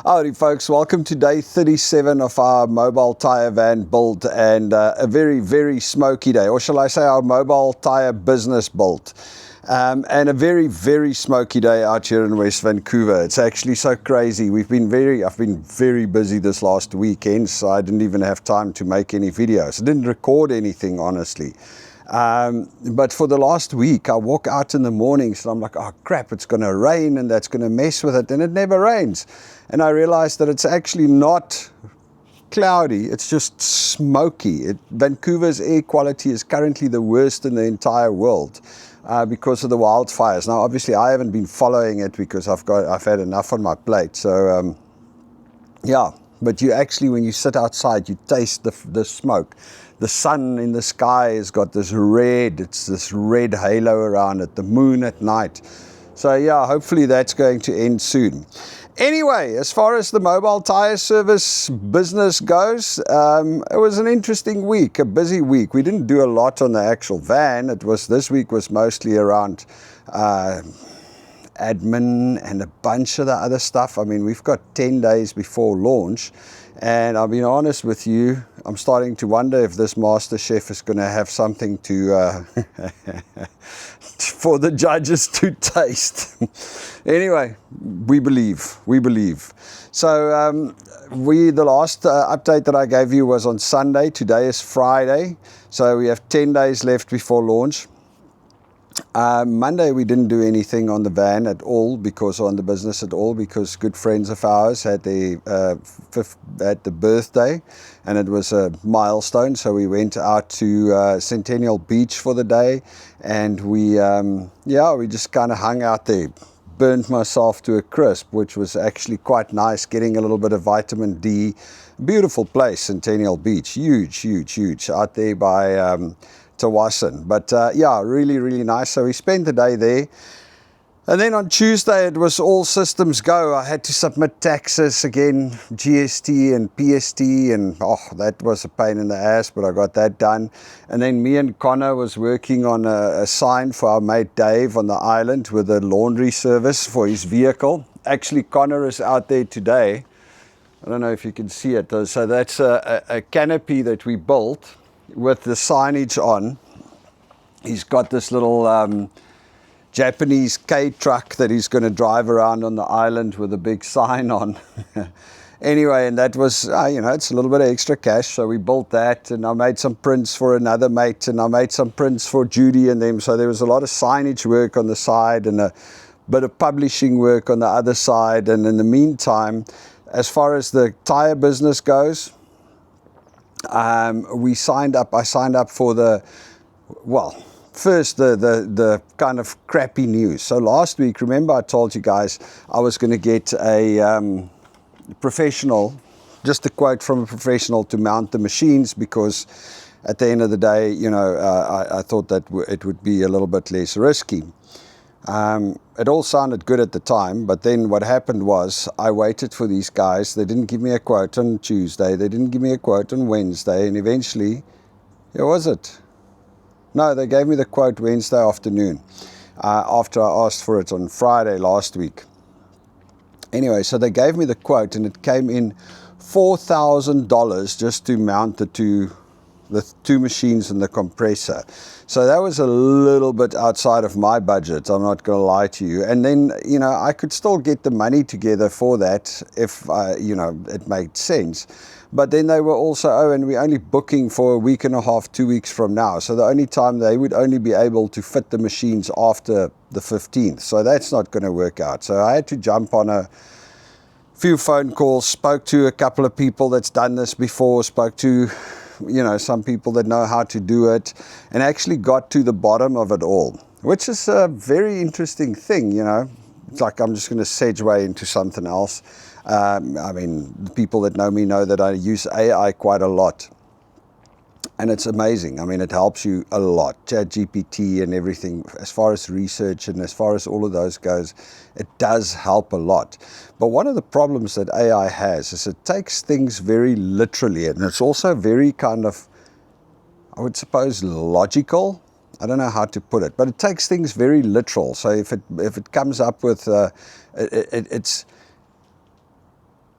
Howdy folks, welcome to day 37 of our mobile tyre van build, and a very smoky day, or shall I say our mobile tyre business build. And a very smoky day out here in West Vancouver. It's actually so crazy. I've been very busy this last weekend, so I didn't even have time to make any videos. I didn't record anything, honestly. But for the last week, I walk out in the mornings and I'm like, oh crap, it's going to rain and that's going to mess with it, and it never rains. And I realized that it's actually not cloudy, it's just smoky. Vancouver's air quality is currently the worst in the entire world because of the wildfires. Now, obviously, I haven't been following it because I've had enough on my plate. So, yeah. But you actually, when you sit outside, you taste the smoke. The sun in the sky has got this red halo around it, the moon at night. So yeah, hopefully that's going to end soon. Anyway, as far as the mobile tyre service business goes, it was an interesting week, a busy week. We didn't do a lot on the actual van. This week was mostly around admin and a bunch of the other stuff. I mean, we've got 10 days before launch, and I'll be honest with you, I'm starting to wonder if this master chef is going to have something to for the judges to taste. Anyway, we believe. So the last update that I gave you was on Sunday. Today is Friday, so we have 10 days left before launch. Monday we didn't do anything on the van at all, on the business at all, because good friends of ours had the birthday, and it was a milestone. So we went out to Centennial Beach for the day, and we just kind of hung out there. Burnt myself to a crisp, which was actually quite nice, getting a little bit of vitamin D. Beautiful place, Centennial Beach, huge out there by but yeah, really nice. So we spent the day there, and then on Tuesday it was all systems go. I had to submit taxes again, GST and PST, and that was a pain in the ass, but I got that done. And then me and Connor was working on a sign for our mate Dave on the island with a laundry service for his vehicle. Actually, Connor is out there today. I don't know if you can see it. So that's a canopy that we built with the signage on. He's got this little Japanese K truck that he's going to drive around on the island with a big sign on. Anyway, and that was, it's a little bit of extra cash, so we built that, and I made some prints for another mate, and I made some prints for Judy and them. So there was a lot of signage work on the side and a bit of publishing work on the other side. And in the meantime, as far as the tyre business goes, I signed up for first the kind of crappy news. So last week, remember I told you guys I was going to get a professional, just a quote from a professional to mount the machines, because at the end of the day, I thought that it would be a little bit less risky. It all sounded good at the time, but then what happened was I waited for these guys. They didn't give me a quote on Tuesday. They didn't give me a quote on Wednesday. And eventually, No, they gave me the quote Wednesday afternoon after I asked for it on Friday last week. Anyway, so they gave me the quote, and it came in $4,000 just to mount the two machines and the compressor. So that was a little bit outside of my budget, I'm not going to lie to you. And then, I could still get the money together for that if, it made sense. But then they were also, and we're only booking for a week and a half, 2 weeks from now. So the only time they would only be able to fit the machines after the 15th. So that's not going to work out. So I had to jump on a few phone calls, spoke to a couple of people that's done this before, spoke to some people that know how to do it, and actually got to the bottom of it all, which is a very interesting thing. It's like I'm just going to segue into something else. The people that know me know that I use AI quite a lot, and it's amazing. It helps you a lot. ChatGPT and everything, as far as research and as far as all of those goes, it does help a lot. But one of the problems that AI has is it takes things very literally, and it's also very kind of, I would suppose, logical. I don't know how to put it, but it takes things very literal. So if it comes up with it's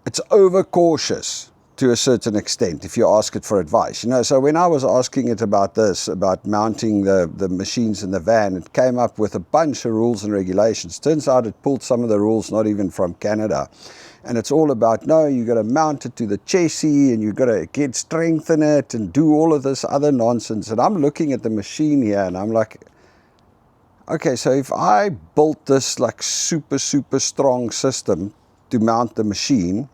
it's overcautious to a certain extent if you ask it for advice. You know, so when I was asking it about this, about mounting the machines in the van, it came up with a bunch of rules and regulations. Turns out it pulled some of the rules not even from Canada. And it's all about, no, you got to mount it to the chassis and you got to get strength in it and do all of this other nonsense. And I'm looking at the machine here and I'm like, okay, so if I built this like super strong system to mount the machine,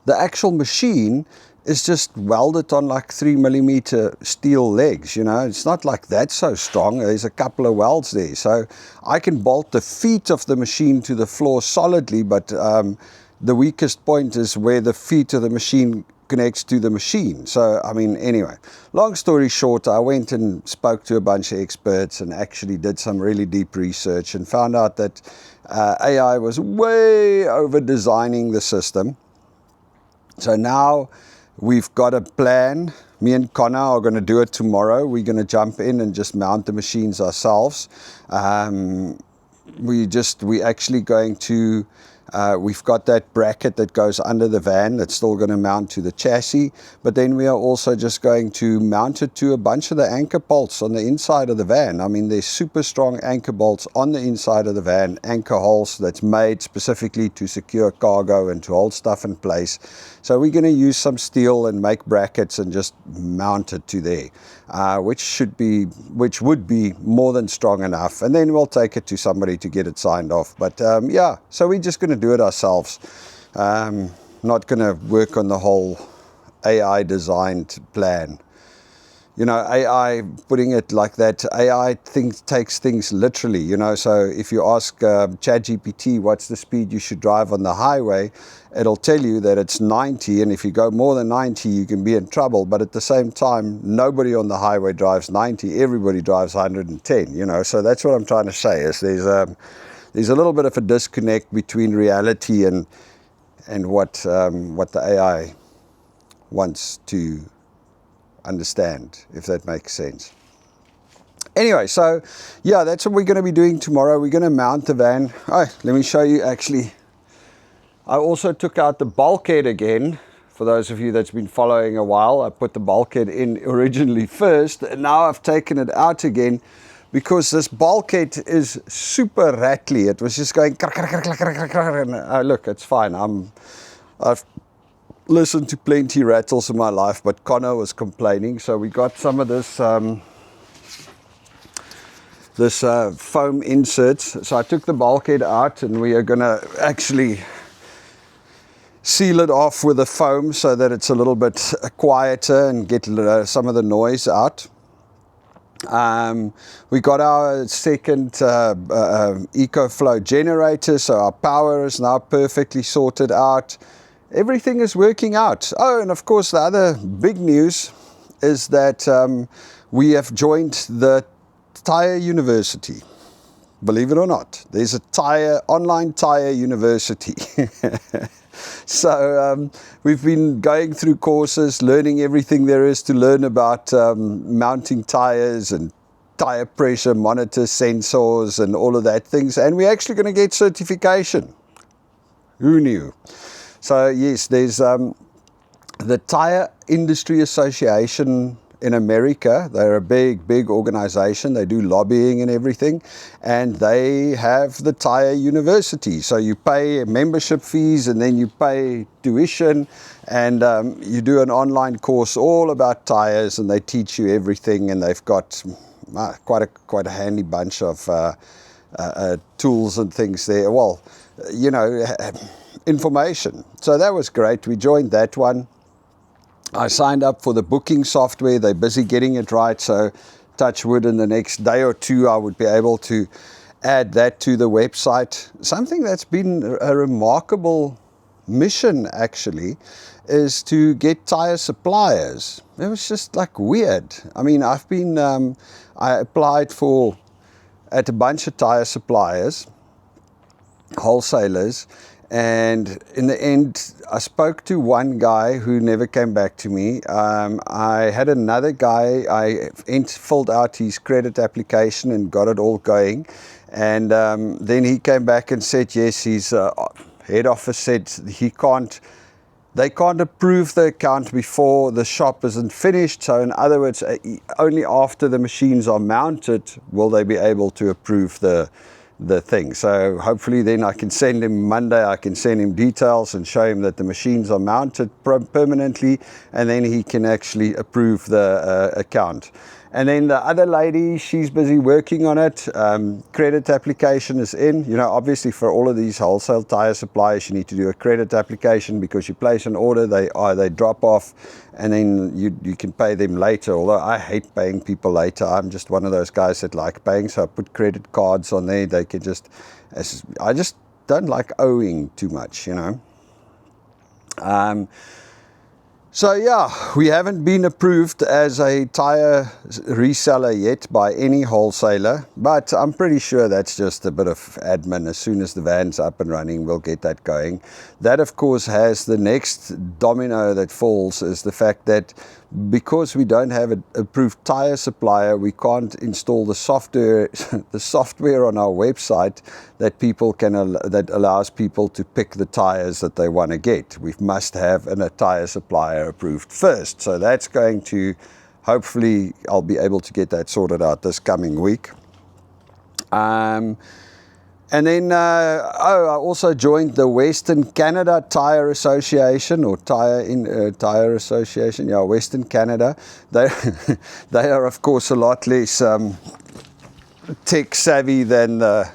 the actual machine is just welded on like 3mm steel legs, you know. It's not like that's so strong. There's a couple of welds there. So I can bolt the feet of the machine to the floor solidly, but the weakest point is where the feet of the machine connects to the machine. So, I mean, anyway, long story short, I went and spoke to a bunch of experts and actually did some really deep research and found out that AI was way over designing the system. So now we've got a plan. Me and Connor are going to do it tomorrow. We're going to jump in and just mount the machines ourselves. We actually going to, we've got that bracket that goes under the van that's still going to mount to the chassis, but then we are also just going to mount it to a bunch of the anchor bolts on the inside of the van. I mean, there's super strong anchor bolts on the inside of the van, anchor holes that's made specifically to secure cargo and to hold stuff in place. So we're going to use some steel and make brackets and just mount it to there, which would be more than strong enough. And then we'll take it to somebody to get it signed off. But yeah, so we're just going to do it ourselves. Not going to work on the whole AI designed plan. You know, AI, putting it like that, AI takes things literally, you know. So if you ask ChatGPT what's the speed you should drive on the highway, it'll tell you that it's 90, and if you go more than 90, you can be in trouble. But at the same time, nobody on the highway drives 90, everybody drives 110, you know. So that's what I'm trying to say, is there's a little bit of a disconnect between reality and what the AI wants to understand, if that makes sense. Anyway, so yeah, that's what we're going to be doing tomorrow. We're going to mount the van. Oh, let me show you actually. I also took out the bulkhead again. For those of you that's been following a while, I put the bulkhead in originally first, and now I've taken it out again because this bulkhead is super rattly. It was just going and look, it's fine. I've listened to plenty rattles in my life, but Connor was complaining, so we got some of this foam inserts. So I took the bulkhead out and we are going to actually seal it off with the foam so that it's a little bit quieter and get some of the noise out. We got our second EcoFlow generator, so our power is now perfectly sorted out. Everything is working out. Oh, and of course the other big news is that we have joined the Tire University. Believe it or not, there's a online tire university. So we've been going through courses, learning everything there is to learn about mounting tires and tire pressure monitor sensors and all of that things. And we're actually going to get certification. Who knew? So yes, there's the Tire Industry Association in America. They're a big organization. They do lobbying and everything, and they have the Tire University. So you pay membership fees and then you pay tuition, and you do an online course all about tires, and they teach you everything, and they've got quite a handy bunch of tools and things there. Well, you know, information. So that was great. We joined that one. I signed up for the booking software. They're busy getting it right, so touch wood, in the next day or two I would be able to add that to the website. Something that's been a remarkable mission actually is to get tire suppliers. It was just like weird. I mean, I applied at a bunch of tire suppliers, wholesalers, and in the end, I spoke to one guy who never came back to me. I had another guy, I filled out his credit application and got it all going. And then he came back and said, yes, head office said they can't approve the account before the shop isn't finished. So in other words, only after the machines are mounted will they be able to approve the thing. So hopefully then I can send him Monday, I can send him details and show him that the machines are mounted permanently, and then he can actually approve the account. And then the other lady, she's busy working on it. Credit application is in. You know, obviously for all of these wholesale tire suppliers, you need to do a credit application, because you place an order, they drop off, and then you can pay them later. Although I hate paying people later. I'm just one of those guys that like paying, so I put credit cards on there. They can just, I just don't like owing too much, you know. So yeah, we haven't been approved as a tire reseller yet by any wholesaler, but I'm pretty sure that's just a bit of admin. As soon as the van's up and running, we'll get that going. That of course has the next domino that falls, is the fact that because we don't have an approved tire supplier, we can't install the software the software on our website that that allows people to pick the tires that they want to get. We must have a tire supplier approved first. So that's going to, hopefully I'll be able to get that sorted out this coming week. And then, I also joined the Western Canada Tire Association, or Tire Association, yeah, Western Canada. They are of course a lot less tech savvy than the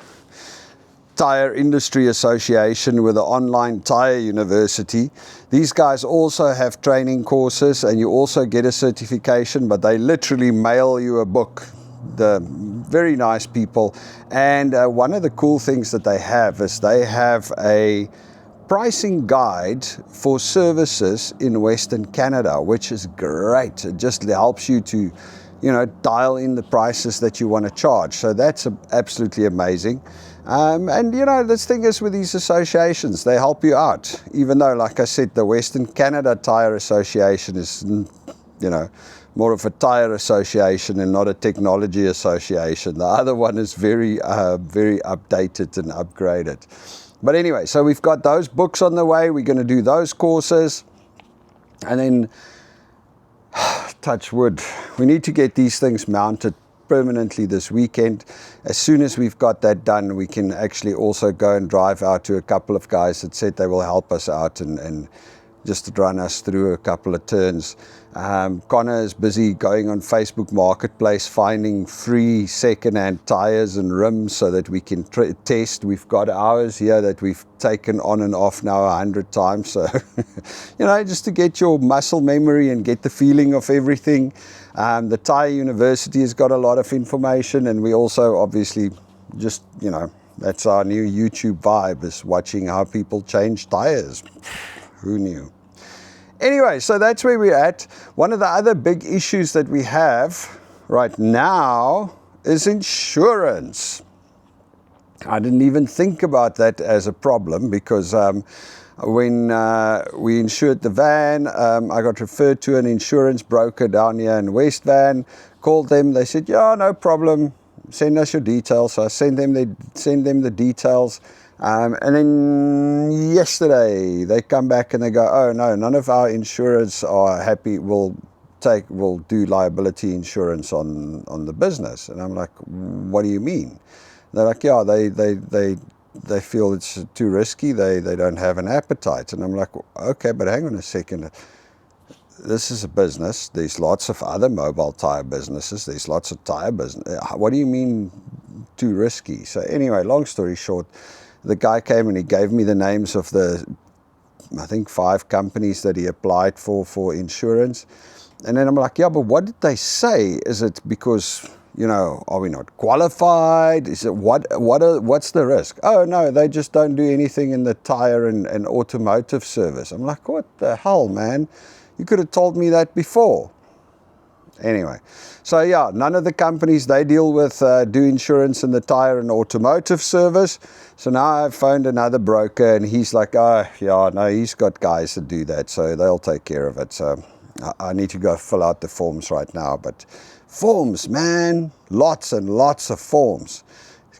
Tire Industry Association with the online tire university. These guys also have training courses, and you also get a certification, but they literally mail you a book. The very nice people. And one of the cool things that they have is they have a pricing guide for services in Western Canada, which is great. It just helps you to, you know, dial in the prices that you want to charge. So that's absolutely amazing. And you know, this thing is with these associations, they help you out, even though, like I said, the Western Canada Tire Association is, you know, more of a tire association and not a technology association. The other one is very updated and upgraded. But anyway, so we've got those books on the way. We're going to do those courses, and then touch wood, we need to get these things mounted permanently this weekend. As soon as we've got that done, we can actually also go and drive out to a couple of guys that said they will help us out and just run us through a couple of turns. Connor is busy going on Facebook Marketplace finding free second-hand tires and rims so that we can test. We've got ours here that we've taken on and off now 100 times. So, you know, just to get your muscle memory and get the feeling of everything. The Tire University has got a lot of information, and we also obviously just, you know, that's our new YouTube vibe, is watching how people change tires. Who knew? Anyway, so that's where we're at. One of the other big issues that we have right now is insurance. I didn't even think about that as a problem, because when we insured the van, I got referred to an insurance broker down here in West Van, called them, they said, yeah, no problem, send us your details. So I send them the details. And then yesterday they come back and they go, oh no, none of our insurers are happy, will do liability insurance on the business. And I'm like, what do you mean? They're like, yeah, they feel it's too risky, they don't have an appetite. And I'm like, okay, but hang on a second. This is a business. There's lots of other mobile tire businesses. There's lots of tire business. What do you mean too risky? So anyway, long story short, the guy came and he gave me the names of I think 5 companies that he applied for insurance. And then I'm like, yeah, but what did they say? Is it because, you know, are we not qualified? Is it what's the risk? Oh no, they just don't do anything in the tire and automotive service. I'm like, what the hell, man? You could have told me that before. Anyway, so yeah, none of the companies they deal with do insurance in the tire and automotive service. So now I've phoned another broker, and he's like, oh yeah, no, he's got guys that do that, so they'll take care of it. So I need to go fill out the forms right now. But forms, man, lots and lots of forms.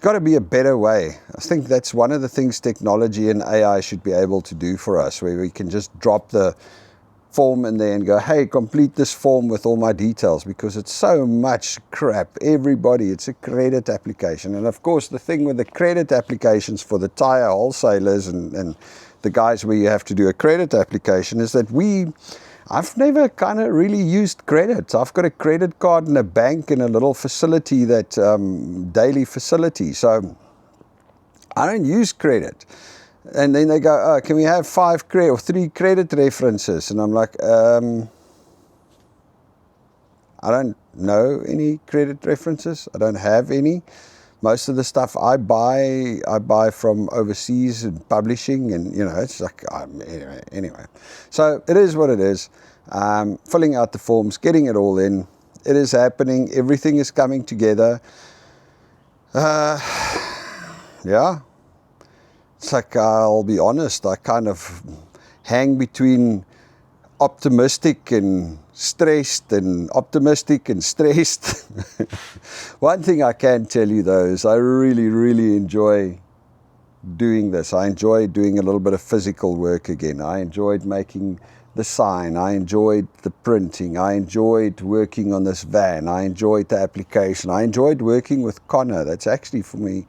got to be a better way. I think that's one of the things technology and AI should be able to do for us, where we can just drop the form in there and go, hey, complete this form with all my details, because it's so much crap. Everybody, it's a credit application. And of course, the thing with the credit applications for the tire wholesalers and the guys where you have to do a credit application is that I've never kind of really used credit. I've got a credit card in a bank in a little facility, that daily facility. So I don't use credit. And then they go, oh, can we have 5 credit or 3 credit references? And I'm like, I don't know any credit references. I don't have any. Most of the stuff I buy from overseas and publishing, and it's like, anyway. So it is what it is. Filling out the forms, getting it all in. It is happening. Everything is coming together. Yeah. It's like, I'll be honest, I kind of hang between optimistic and stressed and optimistic and stressed. One thing I can tell you though is I really, really enjoy doing this. I enjoy doing a little bit of physical work again. I enjoyed making the sign. I enjoyed the printing. I enjoyed working on this van. I enjoyed the application. I enjoyed working with Connor. That's actually, for me,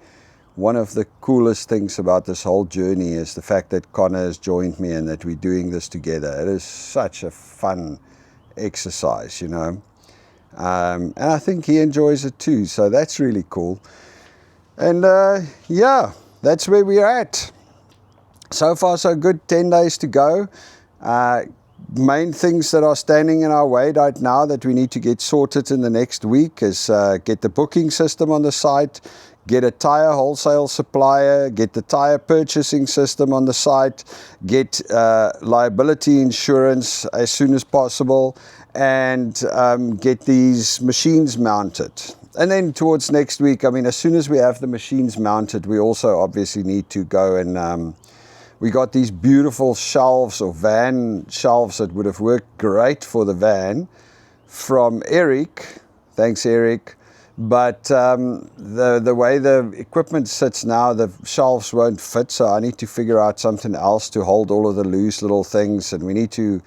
one of the coolest things about this whole journey is the fact that Connor has joined me and that we're doing this together. It is such a fun exercise, and I think he enjoys it too, so that's really cool. And yeah, that's where we're at. So far so good. 10 days to go. Main things that are standing in our way right now that we need to get sorted in the next week is get the booking system on the site, get a tire wholesale supplier, get the tire purchasing system on the site, get liability insurance as soon as possible, and get these machines mounted. And then towards next week, as soon as we have the machines mounted, we also obviously need to go and we got these beautiful shelves, or van shelves, that would have worked great for the van, from Eric. Thanks, Eric. But the way the equipment sits now, the shelves won't fit, so I need to figure out something else to hold all of the loose little things, and we need to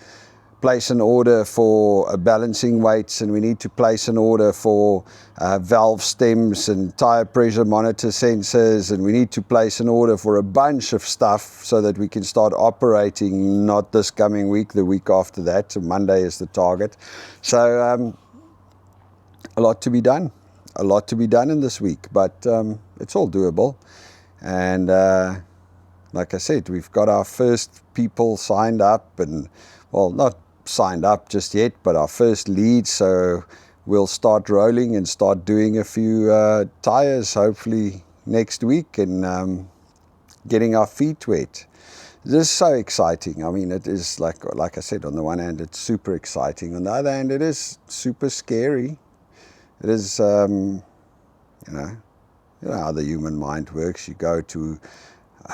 place an order for balancing weights, and we need to place an order for valve stems and tire pressure monitor sensors, and we need to place an order for a bunch of stuff so that we can start operating, not this coming week, the week after that. So Monday is the target. So a lot to be done. A lot to be done in this week, but it's all doable. And like I said, we've got our first people signed up, and, well, not signed up just yet, but our first leads. So we'll start rolling and start doing a few tires hopefully next week, and getting our feet wet. This is so exciting. It is, like I said, on the one hand, it's super exciting. On the other hand, it is super scary. It is, you know how the human mind works. You go to,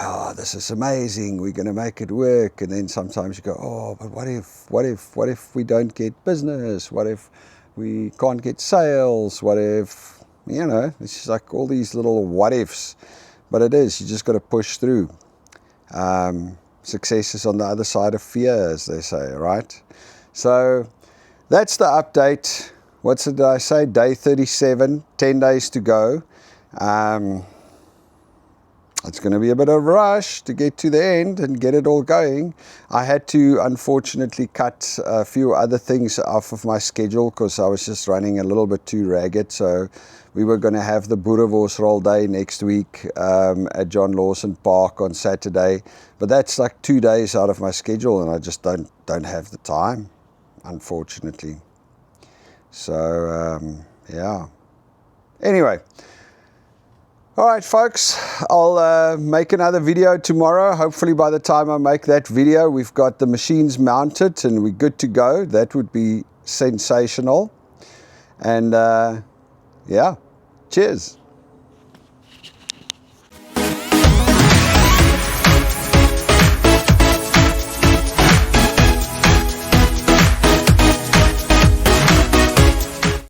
oh, this is amazing, we're going to make it work. And then sometimes you go, oh, but what if we don't get business? What if we can't get sales? What if, it's just like all these little what ifs. But it is, you just got to push through. Success is on the other side of fear, as they say, right? So that's the update. What did I say? Day 37, 10 days to go. It's going to be a bit of a rush to get to the end and get it all going. I had to, unfortunately, cut a few other things off of my schedule because I was just running a little bit too ragged. So we were going to have the Boereworsrol Day next week at John Lawson Park on Saturday. But that's like 2 days out of my schedule, and I just don't have the time, unfortunately. So, yeah. Anyway. All right, folks, I'll make another video tomorrow. Hopefully by the time I make that video, we've got the machines mounted and we're good to go. That would be sensational. And, yeah, cheers.